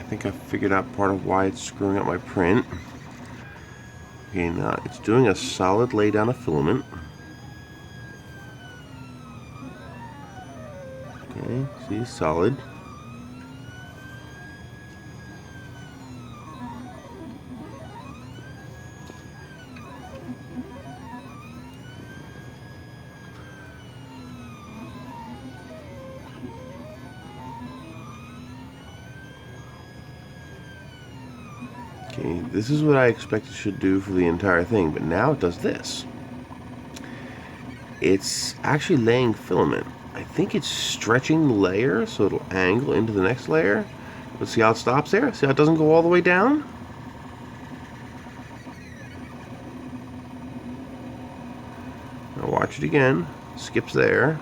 think I figured out part of why it's screwing up my print. Okay, now it's doing a solid lay down of filament. Okay, see, solid. Okay, this is what I expect it should do for the entire thing, but now it does this. It's actually laying filament. I think it's stretching the layer so it'll angle into the next layer. Let's see how it stops there. See how it doesn't go all the way down? Now watch it again. Skips there.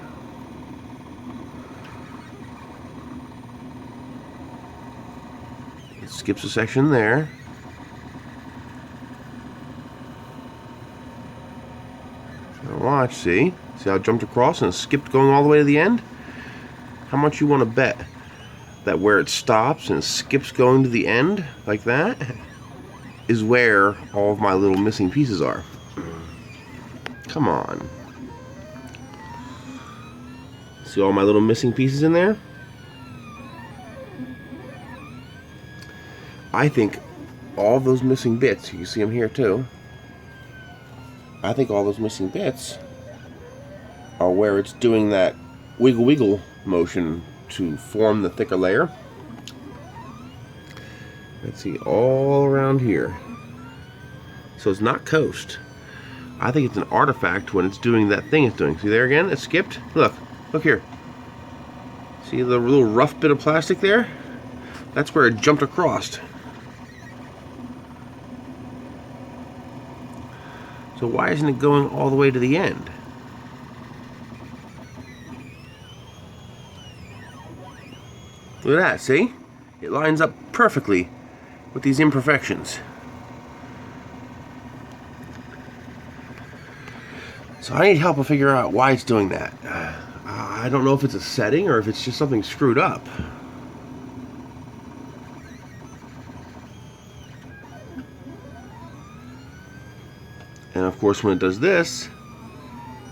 It skips a section there. Now watch, see? See how it jumped across and it skipped going all the way to the end? How much you want to bet that where it stops and skips going to the end, like that, is where all of my little missing pieces are? Come on. See all my little missing pieces in there? I think all those missing bits, you can see them here too, I think all those missing bits are where it's doing that wiggle wiggle motion to form the thicker layer. Let's see, all around here. So it's not coast. I think it's an artifact when it's doing that thing it's doing. See there again? It skipped. Look here. See the little rough bit of plastic there? That's where it jumped across. So why isn't it going all the way to the end? Look at that, see? It lines up perfectly with these imperfections. So I need help to figure out why it's doing that. I don't know if it's a setting or if it's just something screwed up. And of course when it does this,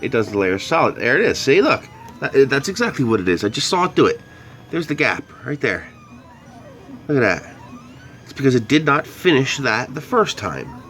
it does the layer solid. There it is, see, look. That's exactly what it is. I just saw it do it. There's the gap, right there. Look at that. It's because it did not finish that the first time.